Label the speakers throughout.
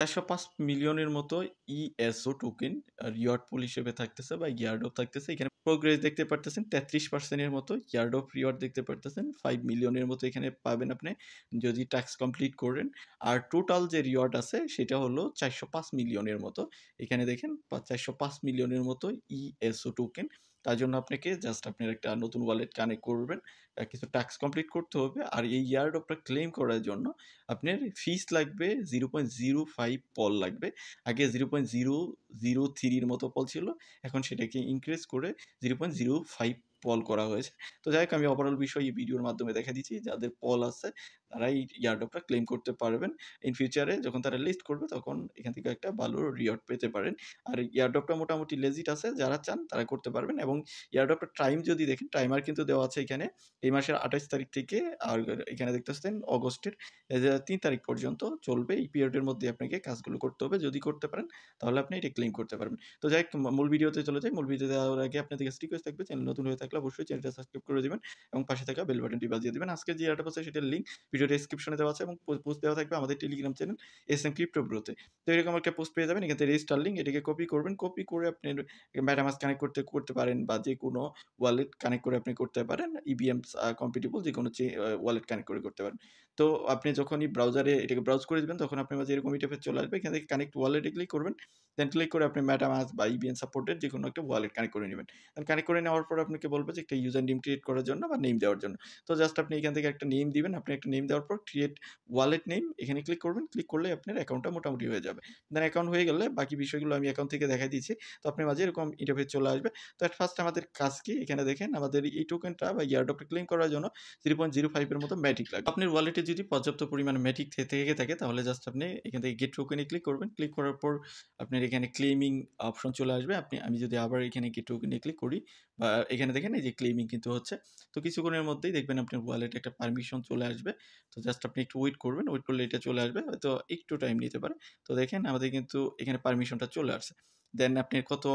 Speaker 1: 405 মিলিয়নের মতো ইএসও token reward পুল হিসেবে থাকতেছে বা ইয়ারড্রপ থাকতেছে। এখানে প্রোগ্রেস দেখতে পারতেছেন 33% এর মতো ইয়ারড্রপ রিওয়ার্ড দেখতে পারতেছেন। 5 মিলিয়নের মতো এখানে পাবেন আপনি যদি টাস্ক কমপ্লিট করেন। আর টোটাল যে রিওয়ার্ড আছে সেটা হলো 405 মিলিয়নের মতো। এখানে দেখেন 405 মিলিয়নের মতো ইএসও টোকেন। তার জন্য আপনাকে জাস্ট আপনার একটা নতুন ওয়ালেট কানেক্ট করবেন। কিছু টাস্ক কমপ্লিট করতে হবে। আর এই ইয়ারড্রপটা ক্লেম করার জন্য আপনার ফিস লাগবে 0.05 পল লাগবে। আগে 0.003 এর মতো পল ছিল। এখন সেটাকে ইনক্রিজ করে 0.05 পল করা হয়েছে। তো যাই হোক আমি ওভারঅল বিষয় এই ভিডিওর মাধ্যমে দেখা দিচ্ছি। যাদের পল আছে তারা এই ইয়ারড্রপটা ক্লেম করতে পারবেন। ইন ফিউচারে যখন তারা লিস্ট করবে তখন এখান থেকে একটা ভালো রিওয়ার্ড পেতে পারেন। আর ইয়ারড্রপটা মোটামুটি লেজিট আছে। যারা চান তারা করতে পারবেন এবং ইয়ারড্রপটার টাইম যদি দেখেন টাইমার কিন্তু দেওয়া আছে এখানে। এই মাসের 28 তারিখ থেকে আর এখানে দেখতেছেন অগস্টের ৩ তারিখ পর্যন্ত চলবে। এই পিরিয়ডের মধ্যে আপনাকে কাজগুলো করতে হবে। যদি করতে পারেন তাহলে আপনি এটা ক্লেম করতে পারবেন। তো যাই হোক মূল ভিডিওতে চলে যাই। মূল ভিডিও দেওয়ার আগে আপনাদের কাছে রিকোয়েস্ট থাকবে চ্যানেল নতুন হয়ে থাকলে অবশ্যই চ্যানেলটা সাবস্ক্রাইব করে দিবেন এবং পাশে থাকা বেল বাটনটি বাজিয়ে দিবেন। আজকে যে ইয়ারড্রপ আছে সেটার লিঙ্ক ভিডিও ডেসক্রিপশনে দেওয়া আছে এবং পোস্ট দেওয়া থাকবে আমাদের টেলিগ্রাম চ্যানেল এসএম ক্রিপ্টো ব্রোতে। তো এরকম একটা পোস্ট পেয়ে যাবেন। এখান থেকে রেজিস্টার লিঙ্ক এটাকে কপি করবেন। কপি করে আপনি মেটামাস্ক কানেক্ট করতে পারেন বা যেকোনো ওয়ালেট কানেক্ট করে আপনি করতে পারেন। ইভিএম কম্প্যাটিবল যেকোনো ওয়ালেট কানেক্ট করে করতে পারেন। তো আপনি যখনই ব্রাউজারে এটাকে ব্রাউজ করে দিবেন তখন আপনার মাঝে এরকম ইন্টারফেস চলে আসবে। এখান থেকে কানেক্ট ওয়ালেটে ক্লিক করবেন। দেন ক্লিক করে আপনি মেটামাস্ক বা ইভিএম সাপোর্টেড যেকোনো একটা ওয়ালেট কানেক্ট করে নিবেন। দেন কানেক্ট করে নেওয়ার পর আপনাকে বলবে যে একটা ইউজার নেম ক্রিয়েট করার জন্য বা নেম দেওয়ার জন্য। তো জাস্ট আপনি এখান থেকে একটা নেম দিবেন। আপনি একটা নেম দেওয়ার পর ক্রিয়েট ওয়ালেট নেম এখানে ক্লিক করবেন। ক্লিক করলে আপনার অ্যাকাউন্টটা মোটামুটি হয়ে যাবে। দেন অ্যাকাউন্ট হয়ে গেলে বাকি বিষয়গুলো আমি অ্যাকাউন্ট থেকে দেখাই দিচ্ছি। তো আপনার মাঝে এরকম ইন্টারফেস চলে আসবে। তো এট ফার্স্ট আমাদের কাজ কি? এখানে দেখেন আমাদের এই টোকেনটা বা ইয়ারড্রপটা ক্লেম করার জন্য 0.05 এর মতো ম্যাটিক লাগবে। আপনার ওয়ালেটে যদি পর্যাপ্ত পরিমাণে ম্যাটিক থেকে থাকে তাহলে জাস্ট আপনি এখান থেকে গেট টোকেনে ক্লিক করবেন। ক্লিক করার পর আপনার এখানে ক্লেমিং অপশন চলে আসবে। আমি যদি আবার এখানে গেট টোকেনে ক্লিক করি বা এখানে দেখেন এই যে ক্লেমিং কিন্তু হচ্ছে। তো কিছুক্ষণের মধ্যেই দেখবেন আপনার ওয়ালেটে একটা পারমিশন চলে আসবে। তো জাস্ট আপনি একটু ওয়েট করবেন। ওয়েট করলে এটা চলে আসবে। হয়তো একটু টাইম নিতে পারে। তো দেখেন আমাদের কিন্তু এখানে পারমিশনটা চলে আসছে। দেন আপনি কত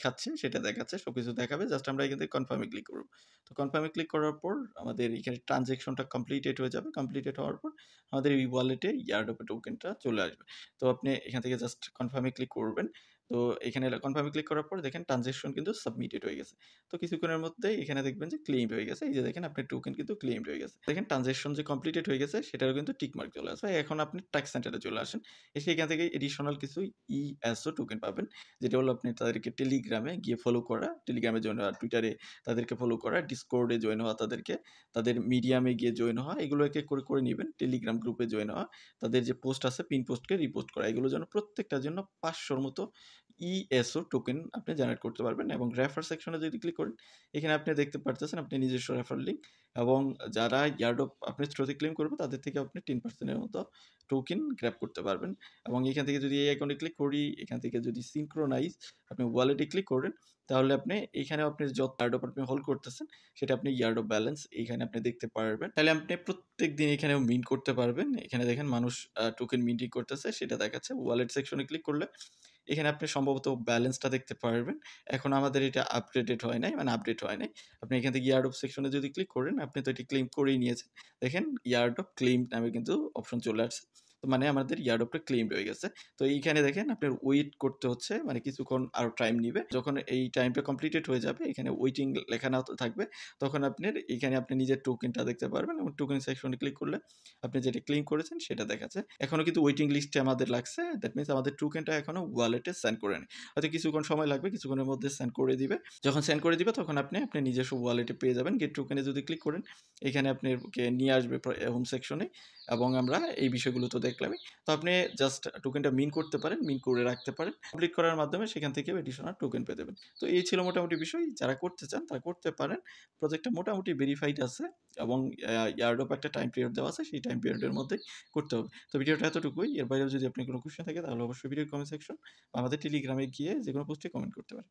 Speaker 1: খাচ্ছে সেটা দেখাচ্ছে। সবকিছু দেখাবে। জাস্ট আমরা এখান থেকে কনফার্ম এ ক্লিক করব। তো কনফার্ম এ ক্লিক করার পর আমাদের এখানে ট্রান্সেকশনটা কমপ্লিটেড হয়ে যাবে। কমপ্লিটেড হওয়ার পর আমাদের এই ওয়ালেটে ইয়ারড্রপ টোকেনটা চলে আসবে। তো আপনি এখান থেকে জাস্ট কনফার্ম এ ক্লিক করবেন। তো এখানে কনফার্ম এ ক্লিক করার পর দেখেন ট্রান্সেকশন কিন্তু সাবমিটেড হয়ে গেছে। তো কিছুক্ষণের মধ্যেই এখানে দেখবেন যে ক্লেইমড হয়ে গেছে। এই যে দেখেন আপনার টোকেন কিন্তু ক্লেইমড হয়ে গেছে। দেখেন ট্রান্সেকশন যে কমপ্লিটেড হয়ে গেছে সেটারও কিন্তু টিক মার্ক চলে আসে। এখন আপনি টাস্ক সেন্টারে চলে আসেন। এসে এখান থেকে এডিশনাল কিছু ইএসও টোকেন পাবেন। যেটা হলো আপনি তাদেরকে টেলিগ্রামে গিয়ে ফলো করা, টেলিগ্রামে জয়েন হওয়া, টুইটারে তাদেরকে ফলো করা, ডিসকর্ডে জয়েন হওয়া তাদেরকে, তাদের মিডিয়ামে গিয়ে জয়েন হওয়া, এগুলো এক এক করে নিবেন। টেলিগ্রাম গ্রুপে জয়েন হওয়া, তাদের যে পোস্ট আছে পিন পোস্টকে রিপোস্ট করা, এগুলোর জন্য প্রত্যেকটার জন্য 500 র মতো ইএসও টোকেন আপনি জেনারেট করতে পারবেন এবং রেফার সেকশনে যদি ক্লিক করেন এখানে আপনি দেখতে পারতেছেন আপনি নিজস্ব রেফার লিঙ্ক এবং যারা ইয়ারড্রপ আপনি থ্রুতে ক্লেম করবে তাদের থেকে আপনি 10% এর মতো টোকেন গ্র্যাব করতে পারবেন এবং এখান থেকে যদি এই অ্যাকাউন্টে ক্লিক করি, এখান থেকে যদি সিনক্রোনাইজ আপনি ওয়ালেটে ক্লিক করেন তাহলে আপনি এখানে আপনি যত ইয়ারড্রপ আপনি হোল্ড করতেছেন সেটা আপনি ইয়ারড্রপ ব্যালেন্স এখানে আপনি দেখতে পারবেন। তাহলে আপনি প্রত্যেকদিন এখানেও মিন্ট করতে পারবেন। এখানে দেখেন মানুষ টোকেন মিন্টিং করতেছে সেটা দেখাচ্ছে। ওয়ালেট সেকশনে ক্লিক করলে এখানে আপনি সম্ভবত ব্যালেন্সটা দেখতে পারবেন। এখন আমাদের এটা আপডেটেড হয় নাই, মানে আপডেট হয় নাই। আপনি এখান থেকে ইয়ারড্রপ সেকশনে যদি ক্লিক করেন, আপনি তো এটি ক্লেম করেই নিয়েছেন। দেখেন ইয়ারড্রপ ক্লেইমড নামে কিন্তু অপশন চলে আসছে। তো মানে আমাদের ইয়ারড্রপটা ক্লেইমড হয়ে গেছে। তো এইখানে দেখেন আপনার ওয়েট করতে হচ্ছে, মানে কিছুক্ষণ আরো টাইম নিবে। যখন এই টাইমটা কমপ্লিটেড হয়ে যাবে, এখানে ওয়েটিং লেখানো থাকবে। তখন আপনার এখানে আপনি নিজের টোকেনটা দেখতে পারবেন এবং টোকেন সেকশনে ক্লিক করলে আপনি যেটা ক্লেম করেছেন সেটা দেখাচ্ছে। এখনো কিন্তু ওয়েটিং লিস্টে আমাদের লাগছে। দ্যাট মিনস আমাদের টোকেনটা এখনো ওয়ালেটে সেন্ড করে নেই। হয়তো কিছুক্ষণ সময় লাগবে, কিছুক্ষণের মধ্যে সেন্ড করে দিবে। যখন সেন্ড করে দিবে তখন আপনি আপনার নিজস্ব ওয়ালেটে পেয়ে যাবেন। গেট টোকেনে যদি ক্লিক করেন এখানে আপনাকে নিয়ে আসবে হোম সেকশনে এবং আমরা এই বিষয়গুলো তো দেখলামই। তো আপনি জাস্ট টোকেনটা মিন করতে পারেন, মিন করে রাখতে পারেন। কমপ্লিট করার মাধ্যমে সেখান থেকে এডিশনাল টোকেন পেয়ে যাবেন। তো এই ছিল মোটামুটি বিষয়। যারা করতে চান তারা করতে পারেন। প্রজেক্টটা মোটামুটি ভেরিফাইড আছে এবং ইয়ারড্রপ একটা টাইম পিরিয়ড দেওয়া আছে। সেই টাইম পিরিয়ডের মধ্যেই করতে হবে। তো ভিডিওটা এতটুকুই। এর বাইরেও যদি আপনার কোনো কোয়েশ্চেন থাকে তাহলে অবশ্যই ভিডিওর কমেন্ট সেকশন বা আমাদের টেলিগ্রামে গিয়ে যেকোনো পোস্টে কমেন্ট করতে পারেন।